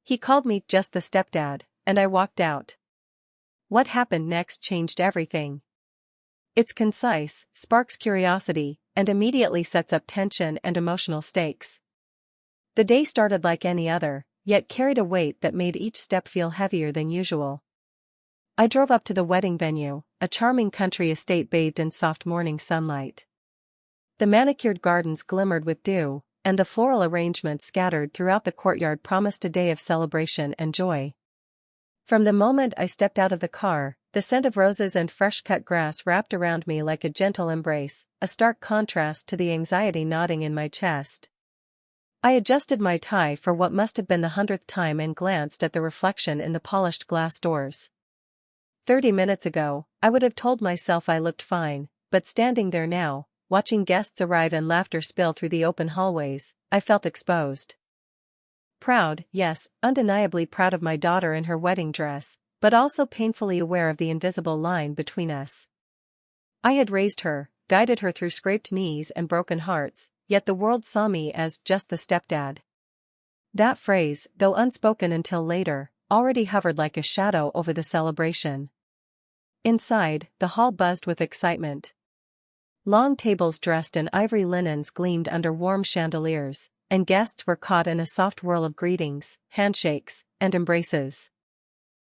He called me just the stepdad, and I walked out. What happened next changed everything. It's concise, sparks curiosity, and immediately sets up tension and emotional stakes. The day started like any other, yet carried a weight that made each step feel heavier than usual. I drove up to the wedding venue, a charming country estate bathed in soft morning sunlight. The manicured gardens glimmered with dew, and the floral arrangements scattered throughout the courtyard promised a day of celebration and joy. From the moment I stepped out of the car, the scent of roses and fresh-cut grass wrapped around me like a gentle embrace, a stark contrast to the anxiety gnawing in my chest. I adjusted my tie for what must have been the 100th time and glanced at the reflection in the polished glass doors. 30 minutes ago, I would have told myself I looked fine, but standing there now, watching guests arrive and laughter spill through the open hallways, I felt exposed. Proud, yes, undeniably proud of my daughter in her wedding dress, but also painfully aware of the invisible line between us. I had raised her, guided her through scraped knees and broken hearts, yet the world saw me as just the stepdad. That phrase, though unspoken until later, already hovered like a shadow over the celebration. Inside, the hall buzzed with excitement. Long tables dressed in ivory linens gleamed under warm chandeliers, and guests were caught in a soft whirl of greetings, handshakes, and embraces.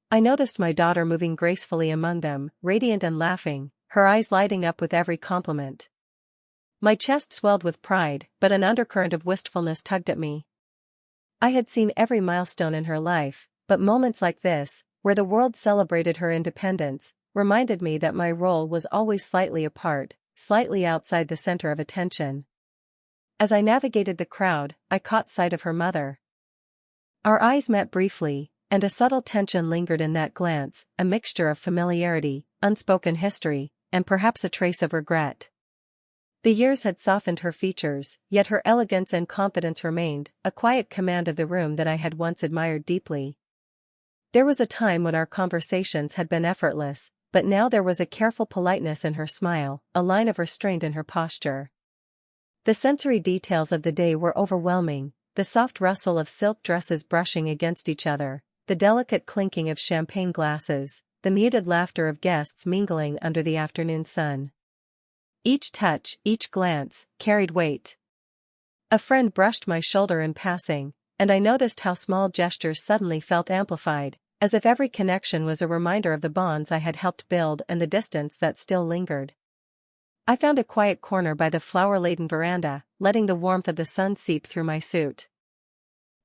I noticed my daughter moving gracefully among them, radiant and laughing, her eyes lighting up with every compliment. My chest swelled with pride, but an undercurrent of wistfulness tugged at me. I had seen every milestone in her life, but moments like this, where the world celebrated her independence, reminded me that my role was always slightly apart, slightly outside the center of attention. As I navigated the crowd, I caught sight of her mother. Our eyes met briefly, and a subtle tension lingered in that glance, a mixture of familiarity, unspoken history, and perhaps a trace of regret. The years had softened her features, yet her elegance and confidence remained, a quiet command of the room that I had once admired deeply. There was a time when our conversations had been effortless, but now there was a careful politeness in her smile, a line of restraint in her posture. The sensory details of the day were overwhelming, the soft rustle of silk dresses brushing against each other, the delicate clinking of champagne glasses, the muted laughter of guests mingling under the afternoon sun. Each touch, each glance, carried weight. A friend brushed my shoulder in passing, and I noticed how small gestures suddenly felt amplified, as if every connection was a reminder of the bonds I had helped build and the distance that still lingered. I found a quiet corner by the flower-laden veranda, letting the warmth of the sun seep through my suit.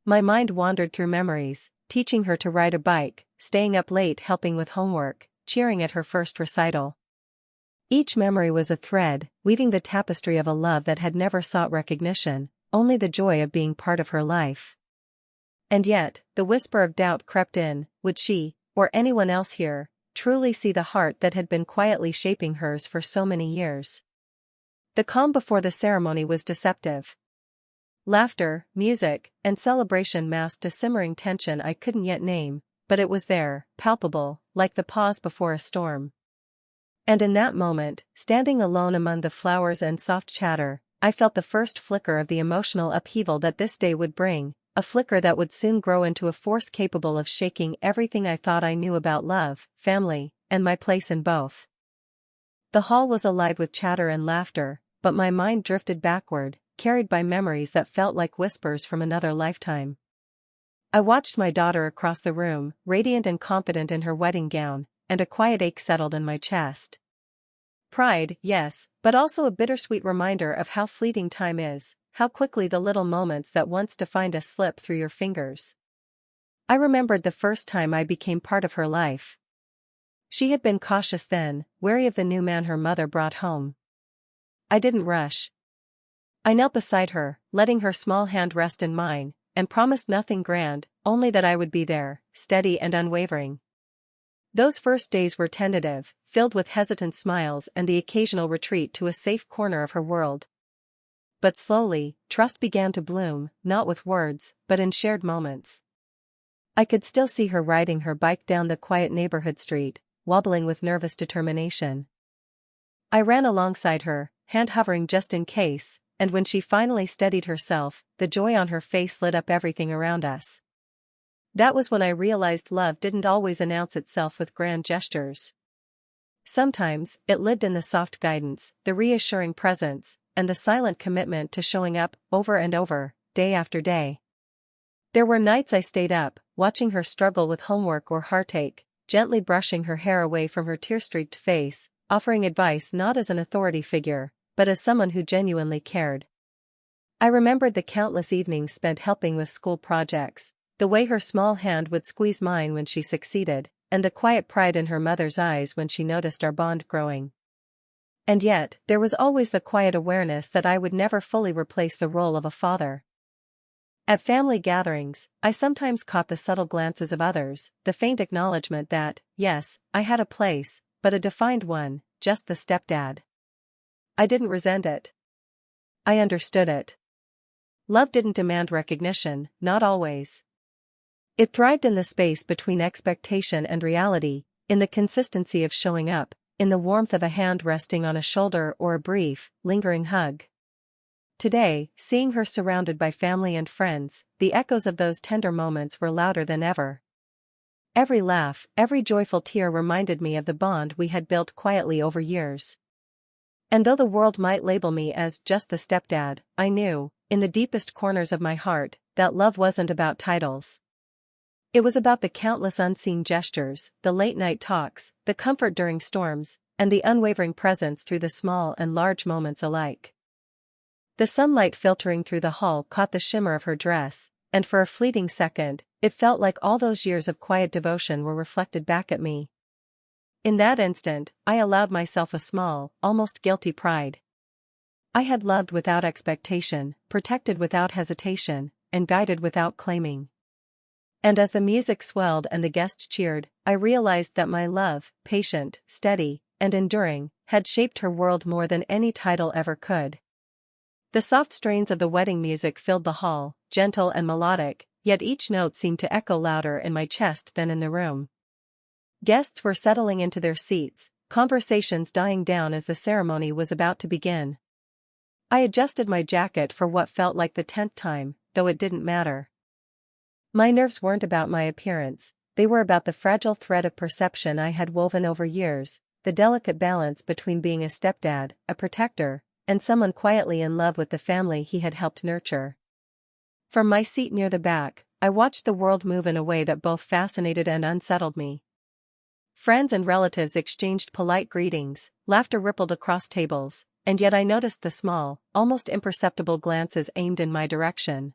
My mind wandered through memories, teaching her to ride a bike, staying up late helping with homework, cheering at her first recital. Each memory was a thread, weaving the tapestry of a love that had never sought recognition, only the joy of being part of her life. And yet, the whisper of doubt crept in, would she, or anyone else here, truly see the heart that had been quietly shaping hers for so many years? The calm before the ceremony was deceptive. Laughter, music, and celebration masked a simmering tension I couldn't yet name, but it was there, palpable, like the pause before a storm. And in that moment, standing alone among the flowers and soft chatter, I felt the first flicker of the emotional upheaval that this day would bring, a flicker that would soon grow into a force capable of shaking everything I thought I knew about love, family, and my place in both. The hall was alive with chatter and laughter, but my mind drifted backward, carried by memories that felt like whispers from another lifetime. I watched my daughter across the room, radiant and confident in her wedding gown, and a quiet ache settled in my chest. Pride, yes, but also a bittersweet reminder of how fleeting time is, how quickly the little moments that once defined us slip through your fingers. I remembered the first time I became part of her life. She had been cautious then, wary of the new man her mother brought home. I didn't rush. I knelt beside her, letting her small hand rest in mine, and promised nothing grand, only that I would be there, steady and unwavering. Those first days were tentative, filled with hesitant smiles and the occasional retreat to a safe corner of her world. But slowly, trust began to bloom, not with words, but in shared moments. I could still see her riding her bike down the quiet neighborhood street, wobbling with nervous determination. I ran alongside her, hand hovering just in case, and when she finally steadied herself, the joy on her face lit up everything around us. That was when I realized love didn't always announce itself with grand gestures. Sometimes, it lived in the soft guidance, the reassuring presence, and the silent commitment to showing up, over and over, day after day. There were nights I stayed up, watching her struggle with homework or heartache, gently brushing her hair away from her tear-streaked face, offering advice not as an authority figure, but as someone who genuinely cared. I remembered the countless evenings spent helping with school projects, the way her small hand would squeeze mine when she succeeded, and the quiet pride in her mother's eyes when she noticed our bond growing. And yet, there was always the quiet awareness that I would never fully replace the role of a father. At family gatherings, I sometimes caught the subtle glances of others, the faint acknowledgement that, yes, I had a place, but a defined one, just the stepdad. I didn't resent it. I understood it. Love didn't demand recognition, not always. It thrived in the space between expectation and reality, in the consistency of showing up, in the warmth of a hand resting on a shoulder or a brief, lingering hug. Today, seeing her surrounded by family and friends, the echoes of those tender moments were louder than ever. Every laugh, every joyful tear reminded me of the bond we had built quietly over years. And though the world might label me as just the stepdad, I knew, in the deepest corners of my heart, that love wasn't about titles. It was about the countless unseen gestures, the late-night talks, the comfort during storms, and the unwavering presence through the small and large moments alike. The sunlight filtering through the hall caught the shimmer of her dress, and for a fleeting second, it felt like all those years of quiet devotion were reflected back at me. In that instant, I allowed myself a small, almost guilty pride. I had loved without expectation, protected without hesitation, and guided without claiming. And as the music swelled and the guests cheered, I realized that my love, patient, steady, and enduring, had shaped her world more than any title ever could. The soft strains of the wedding music filled the hall, gentle and melodic, yet each note seemed to echo louder in my chest than in the room. Guests were settling into their seats, conversations dying down as the ceremony was about to begin. I adjusted my jacket for what felt like the 10th time, though it didn't matter. My nerves weren't about my appearance, they were about the fragile thread of perception I had woven over years, the delicate balance between being a stepdad, a protector, and someone quietly in love with the family he had helped nurture. From my seat near the back, I watched the world move in a way that both fascinated and unsettled me. Friends and relatives exchanged polite greetings, laughter rippled across tables, and yet I noticed the small, almost imperceptible glances aimed in my direction.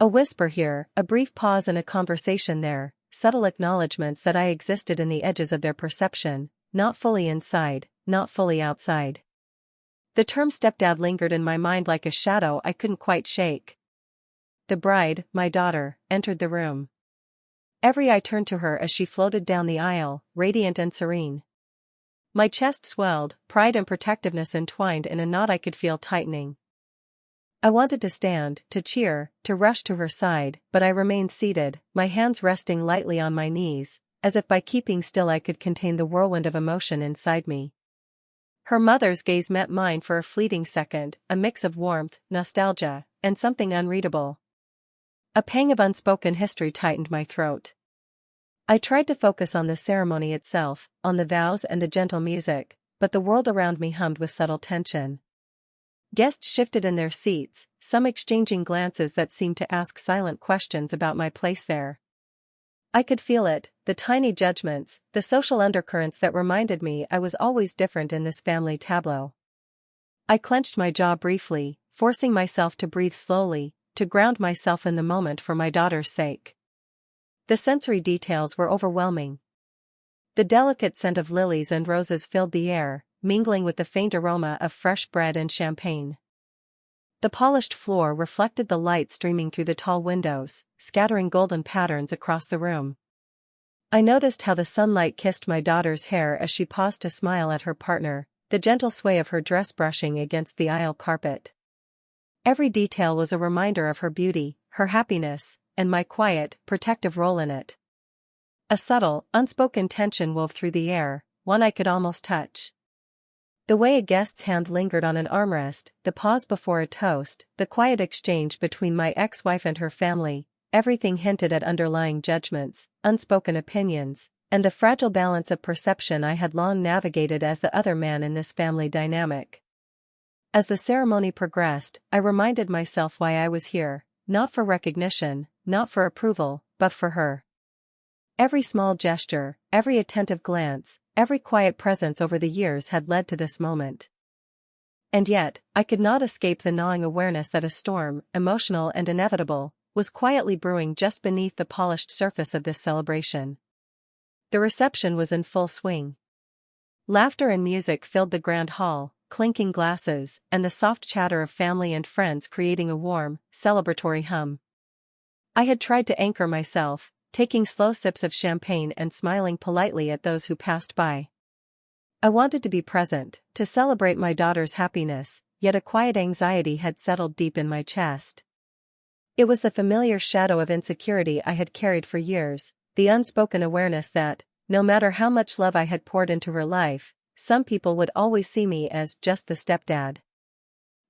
A whisper here, a brief pause in a conversation there, subtle acknowledgments that I existed in the edges of their perception, not fully inside, not fully outside. The term stepdad lingered in my mind like a shadow I couldn't quite shake. The bride, my daughter, entered the room. Every eye turned to her as she floated down the aisle, radiant and serene. My chest swelled, pride and protectiveness entwined in a knot I could feel tightening. I wanted to stand, to cheer, to rush to her side, but I remained seated, my hands resting lightly on my knees, as if by keeping still I could contain the whirlwind of emotion inside me. Her mother's gaze met mine for a fleeting second, a mix of warmth, nostalgia, and something unreadable. A pang of unspoken history tightened my throat. I tried to focus on the ceremony itself, on the vows and the gentle music, but the world around me hummed with subtle tension. Guests shifted in their seats, some exchanging glances that seemed to ask silent questions about my place there. I could feel it, the tiny judgments, the social undercurrents that reminded me I was always different in this family tableau. I clenched my jaw briefly, forcing myself to breathe slowly, to ground myself in the moment for my daughter's sake. The sensory details were overwhelming. The delicate scent of lilies and roses filled the air, mingling with the faint aroma of fresh bread and champagne. The polished floor reflected the light streaming through the tall windows, scattering golden patterns across the room. I noticed how the sunlight kissed my daughter's hair as she paused to smile at her partner, the gentle sway of her dress brushing against the aisle carpet. Every detail was a reminder of her beauty, her happiness, and my quiet, protective role in it. A subtle, unspoken tension wove through the air, one I could almost touch. The way a guest's hand lingered on an armrest, the pause before a toast, the quiet exchange between my ex-wife and her family, everything hinted at underlying judgments, unspoken opinions, and the fragile balance of perception I had long navigated as the other man in this family dynamic. As the ceremony progressed, I reminded myself why I was here, not for recognition, not for approval, but for her. Every small gesture, every attentive glance, every quiet presence over the years had led to this moment. And yet, I could not escape the gnawing awareness that a storm, emotional and inevitable, was quietly brewing just beneath the polished surface of this celebration. The reception was in full swing. Laughter and music filled the grand hall, clinking glasses, and the soft chatter of family and friends creating a warm, celebratory hum. I had tried to anchor myself, taking slow sips of champagne and smiling politely at those who passed by. I wanted to be present, to celebrate my daughter's happiness, yet a quiet anxiety had settled deep in my chest. It was the familiar shadow of insecurity I had carried for years, the unspoken awareness that, no matter how much love I had poured into her life, some people would always see me as just the stepdad.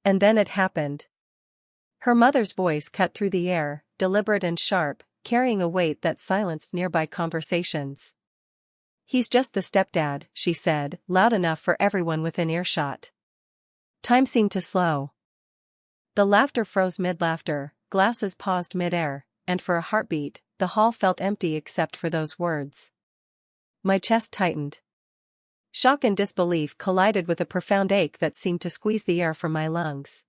And then it happened. Her mother's voice cut through the air, deliberate and sharp, carrying a weight that silenced nearby conversations. "He's just the stepdad," she said, loud enough for everyone within earshot. Time seemed to slow. The laughter froze mid-laughter, glasses paused mid-air, and for a heartbeat, the hall felt empty except for those words. My chest tightened. Shock and disbelief collided with a profound ache that seemed to squeeze the air from my lungs.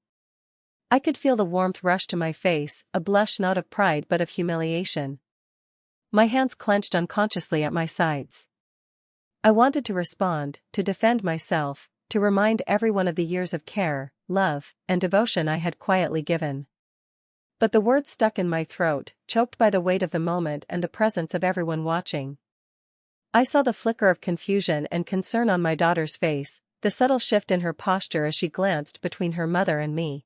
I could feel the warmth rush to my face, a blush not of pride but of humiliation. My hands clenched unconsciously at my sides. I wanted to respond, to defend myself, to remind everyone of the years of care, love, and devotion I had quietly given. But the words stuck in my throat, choked by the weight of the moment and the presence of everyone watching. I saw the flicker of confusion and concern on my daughter's face, the subtle shift in her posture as she glanced between her mother and me.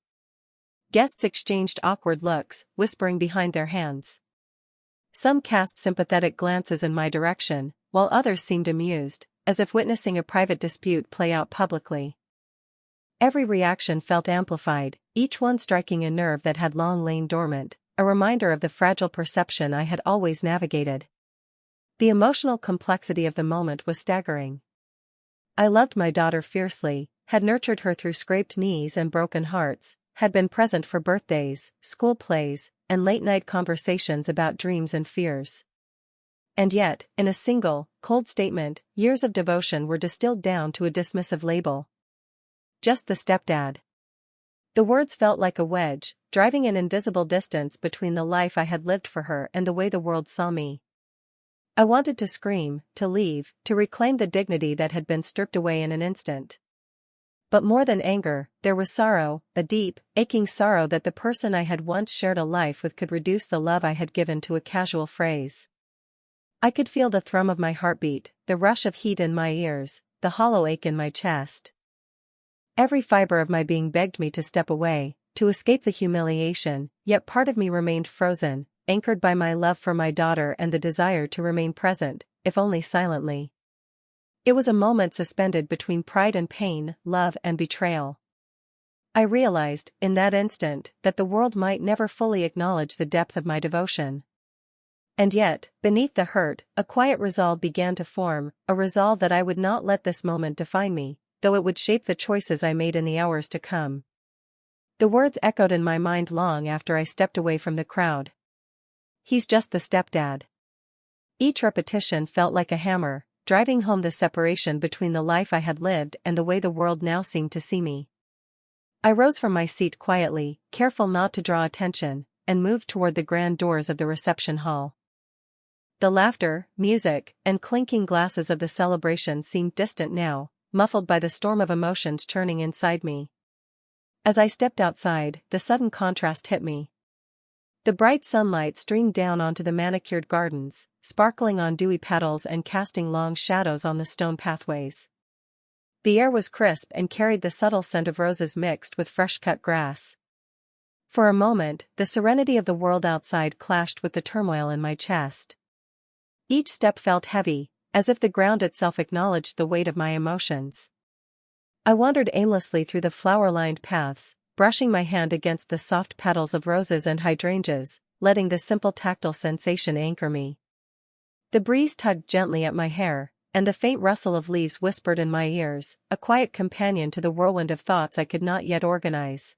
Guests exchanged awkward looks, whispering behind their hands. Some cast sympathetic glances in my direction, while others seemed amused, as if witnessing a private dispute play out publicly. Every reaction felt amplified, each one striking a nerve that had long lain dormant, a reminder of the fragile perception I had always navigated. The emotional complexity of the moment was staggering. I loved my daughter fiercely, had nurtured her through scraped knees and broken hearts, had been present for birthdays, school plays, and late-night conversations about dreams and fears. And yet, in a single, cold statement, years of devotion were distilled down to a dismissive label. Just the stepdad. The words felt like a wedge, driving an invisible distance between the life I had lived for her and the way the world saw me. I wanted to scream, to leave, to reclaim the dignity that had been stripped away in an instant. But more than anger, there was sorrow, a deep, aching sorrow that the person I had once shared a life with could reduce the love I had given to a casual phrase. I could feel the thrum of my heartbeat, the rush of heat in my ears, the hollow ache in my chest. Every fiber of my being begged me to step away, to escape the humiliation, yet part of me remained frozen, anchored by my love for my daughter and the desire to remain present, if only silently. It was a moment suspended between pride and pain, love and betrayal. I realized, in that instant, that the world might never fully acknowledge the depth of my devotion. And yet, beneath the hurt, a quiet resolve began to form, a resolve that I would not let this moment define me, though it would shape the choices I made in the hours to come. The words echoed in my mind long after I stepped away from the crowd. He's just the stepdad. Each repetition felt like a hammer, driving home the separation between the life I had lived and the way the world now seemed to see me. I rose from my seat quietly, careful not to draw attention, and moved toward the grand doors of the reception hall. The laughter, music, and clinking glasses of the celebration seemed distant now, muffled by the storm of emotions churning inside me. As I stepped outside, the sudden contrast hit me. The bright sunlight streamed down onto the manicured gardens, sparkling on dewy petals and casting long shadows on the stone pathways. The air was crisp and carried the subtle scent of roses mixed with fresh-cut grass. For a moment, the serenity of the world outside clashed with the turmoil in my chest. Each step felt heavy, as if the ground itself acknowledged the weight of my emotions. I wandered aimlessly through the flower-lined paths, brushing my hand against the soft petals of roses and hydrangeas, letting the simple tactile sensation anchor me. The breeze tugged gently at my hair, and the faint rustle of leaves whispered in my ears, a quiet companion to the whirlwind of thoughts I could not yet organize.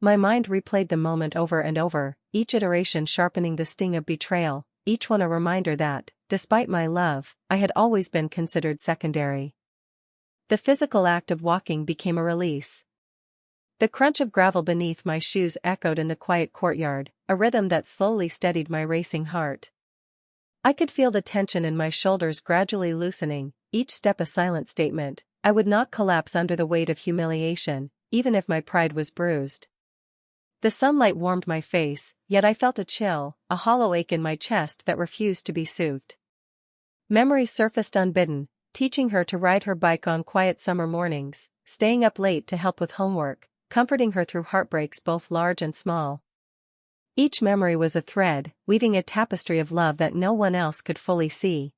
My mind replayed the moment over and over, each iteration sharpening the sting of betrayal, each one a reminder that, despite my love, I had always been considered secondary. The physical act of walking became a release. The crunch of gravel beneath my shoes echoed in the quiet courtyard, a rhythm that slowly steadied my racing heart. I could feel the tension in my shoulders gradually loosening, each step a silent statement. I would not collapse under the weight of humiliation, even if my pride was bruised. The sunlight warmed my face, yet I felt a chill, a hollow ache in my chest that refused to be soothed. Memories surfaced unbidden, teaching her to ride her bike on quiet summer mornings, staying up late to help with homework, comforting her through heartbreaks both large and small. Each memory was a thread, weaving a tapestry of love that no one else could fully see.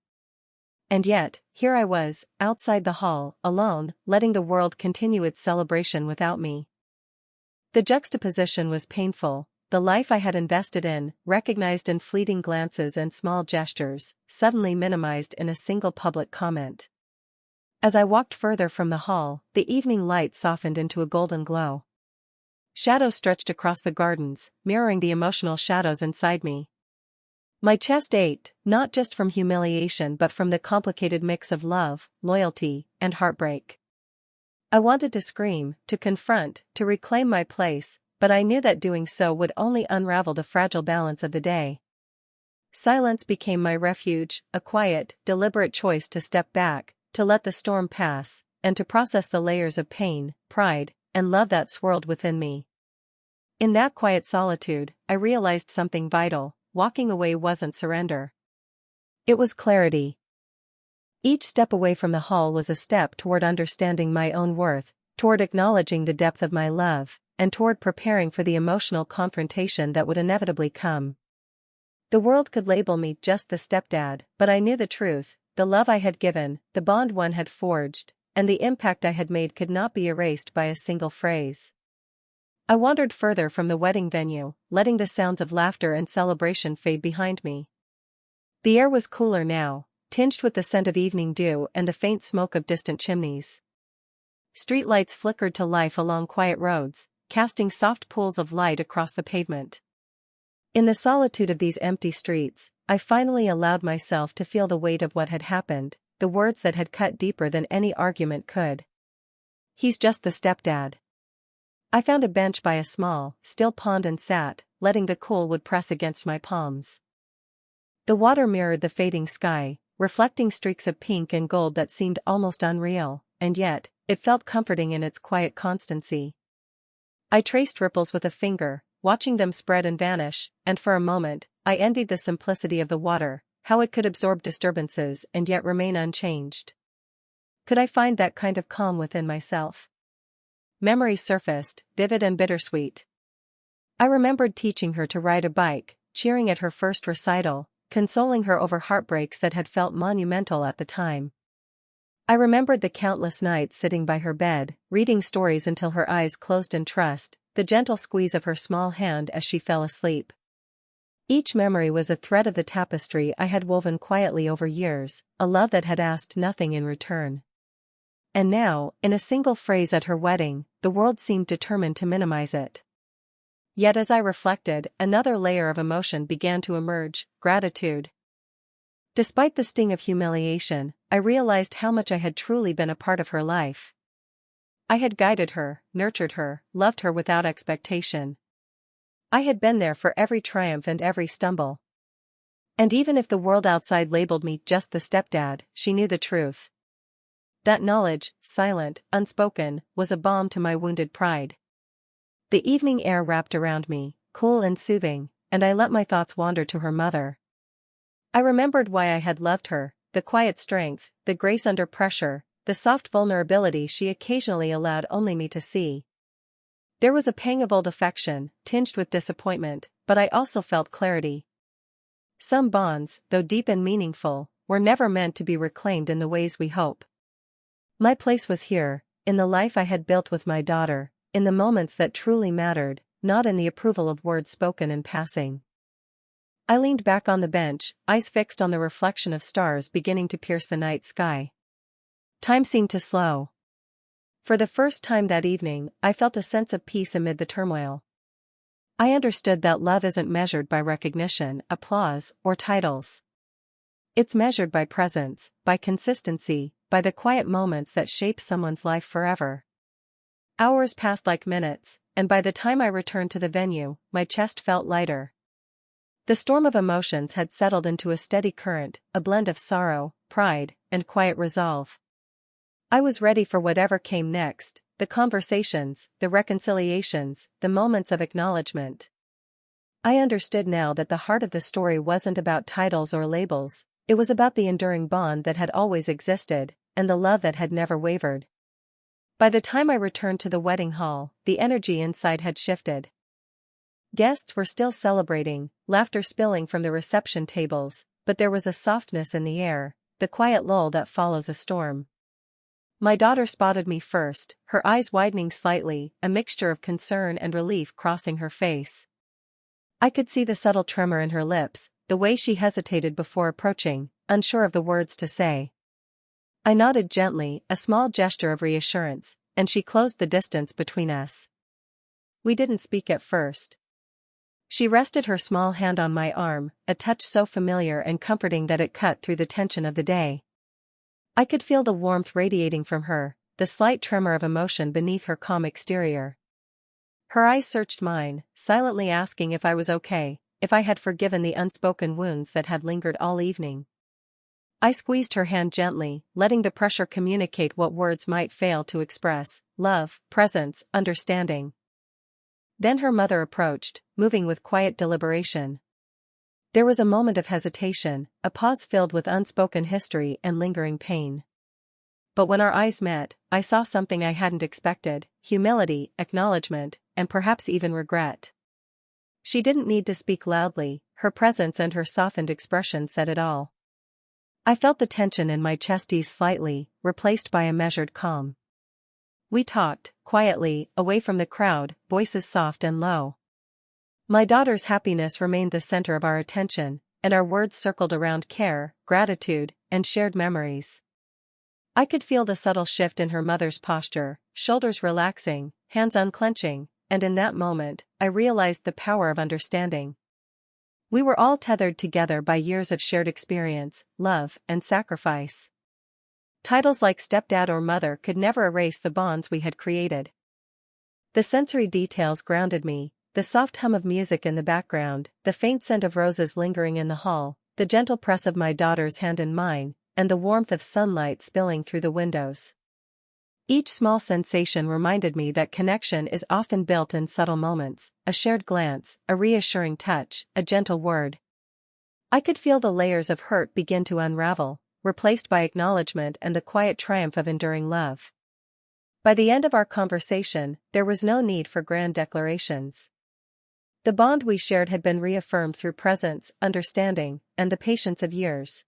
And yet, here I was, outside the hall, alone, letting the world continue its celebration without me. The juxtaposition was painful. The life I had invested in, recognized in fleeting glances and small gestures, suddenly minimized in a single public comment. As I walked further from the hall, the evening light softened into a golden glow. Shadows stretched across the gardens, mirroring the emotional shadows inside me. My chest ached, not just from humiliation but from the complicated mix of love, loyalty, and heartbreak. I wanted to scream, to confront, to reclaim my place, but I knew that doing so would only unravel the fragile balance of the day. Silence became my refuge, a quiet, deliberate choice to step back, to let the storm pass, and to process the layers of pain, pride, and love that swirled within me. In that quiet solitude, I realized something vital. Walking away wasn't surrender. It was clarity. Each step away from the hall was a step toward understanding my own worth, toward acknowledging the depth of my love, and toward preparing for the emotional confrontation that would inevitably come. The world could label me just the stepdad, but I knew the truth. The love I had given, the bond one had forged, and the impact I had made could not be erased by a single phrase. I wandered further from the wedding venue, letting the sounds of laughter and celebration fade behind me. The air was cooler now, tinged with the scent of evening dew and the faint smoke of distant chimneys. Streetlights flickered to life along quiet roads, casting soft pools of light across the pavement. In the solitude of these empty streets, I finally allowed myself to feel the weight of what had happened, the words that had cut deeper than any argument could. He's just the stepdad. I found a bench by a small, still pond and sat, letting the cool wood press against my palms. The water mirrored the fading sky, reflecting streaks of pink and gold that seemed almost unreal, and yet, it felt comforting in its quiet constancy. I traced ripples with a finger, watching them spread and vanish, and for a moment, I envied the simplicity of the water, how it could absorb disturbances and yet remain unchanged. Could I find that kind of calm within myself? Memories surfaced, vivid and bittersweet. I remembered teaching her to ride a bike, cheering at her first recital, consoling her over heartbreaks that had felt monumental at the time. I remembered the countless nights sitting by her bed, reading stories until her eyes closed in trust, the gentle squeeze of her small hand as she fell asleep. Each memory was a thread of the tapestry I had woven quietly over years, a love that had asked nothing in return. And now, in a single phrase at her wedding, the world seemed determined to minimize it. Yet as I reflected, another layer of emotion began to emerge, gratitude. Despite the sting of humiliation, I realized how much I had truly been a part of her life. I had guided her, nurtured her, loved her without expectation. I had been there for every triumph and every stumble. And even if the world outside labeled me just the stepdad, she knew the truth. That knowledge, silent, unspoken, was a balm to my wounded pride. The evening air wrapped around me, cool and soothing, and I let my thoughts wander to her mother. I remembered why I had loved her, the quiet strength, the grace under pressure, the soft vulnerability she occasionally allowed only me to see. There was a pang of old affection, tinged with disappointment, but I also felt clarity. Some bonds, though deep and meaningful, were never meant to be reclaimed in the ways we hope. My place was here, in the life I had built with my daughter, in the moments that truly mattered, not in the approval of words spoken in passing. I leaned back on the bench, eyes fixed on the reflection of stars beginning to pierce the night sky. Time seemed to slow. For the first time that evening, I felt a sense of peace amid the turmoil. I understood that love isn't measured by recognition, applause, or titles. It's measured by presence, by consistency, by the quiet moments that shape someone's life forever. Hours passed like minutes, and by the time I returned to the venue, my chest felt lighter. The storm of emotions had settled into a steady current, a blend of sorrow, pride, and quiet resolve. I was ready for whatever came next, the conversations, the reconciliations, the moments of acknowledgement. I understood now that the heart of the story wasn't about titles or labels, it was about the enduring bond that had always existed, and the love that had never wavered. By the time I returned to the wedding hall, the energy inside had shifted. Guests were still celebrating, laughter spilling from the reception tables, but there was a softness in the air, the quiet lull that follows a storm. My daughter spotted me first, her eyes widening slightly, a mixture of concern and relief crossing her face. I could see the subtle tremor in her lips, the way she hesitated before approaching, unsure of the words to say. I nodded gently, a small gesture of reassurance, and she closed the distance between us. We didn't speak at first. She rested her small hand on my arm, a touch so familiar and comforting that it cut through the tension of the day. I could feel the warmth radiating from her, the slight tremor of emotion beneath her calm exterior. Her eyes searched mine, silently asking if I was okay, if I had forgiven the unspoken wounds that had lingered all evening. I squeezed her hand gently, letting the pressure communicate what words might fail to express: love, presence, understanding. Then her mother approached, moving with quiet deliberation. There was a moment of hesitation, a pause filled with unspoken history and lingering pain. But when our eyes met, I saw something I hadn't expected: humility, acknowledgement, and perhaps even regret. She didn't need to speak loudly, her presence and her softened expression said it all. I felt the tension in my chest ease slightly, replaced by a measured calm. We talked, quietly, away from the crowd, voices soft and low. My daughter's happiness remained the center of our attention, and our words circled around care, gratitude, and shared memories. I could feel the subtle shift in her mother's posture, shoulders relaxing, hands unclenching, and in that moment, I realized the power of understanding. We were all tethered together by years of shared experience, love, and sacrifice. Titles like stepdad or mother could never erase the bonds we had created. The sensory details grounded me, the soft hum of music in the background, the faint scent of roses lingering in the hall, the gentle press of my daughter's hand in mine, and the warmth of sunlight spilling through the windows. Each small sensation reminded me that connection is often built in subtle moments: a shared glance, a reassuring touch, a gentle word. I could feel the layers of hurt begin to unravel, replaced by acknowledgement and the quiet triumph of enduring love. By the end of our conversation, there was no need for grand declarations. The bond we shared had been reaffirmed through presence, understanding, and the patience of years.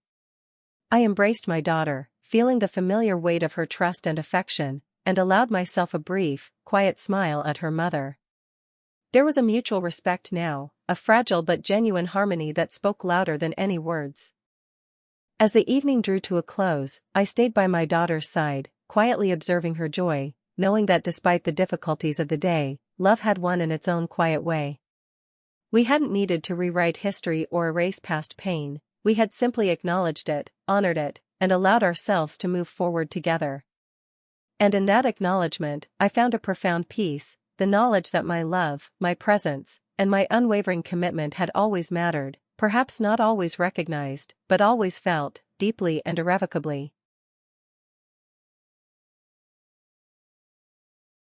I embraced my daughter, feeling the familiar weight of her trust and affection, and allowed myself a brief, quiet smile at her mother. There was a mutual respect now, a fragile but genuine harmony that spoke louder than any words. As the evening drew to a close, I stayed by my daughter's side, quietly observing her joy, knowing that despite the difficulties of the day, love had won in its own quiet way. We hadn't needed to rewrite history or erase past pain, we had simply acknowledged it, honored it, and allowed ourselves to move forward together. And in that acknowledgement, I found a profound peace, the knowledge that my love, my presence, and my unwavering commitment had always mattered, perhaps not always recognized, but always felt, deeply and irrevocably.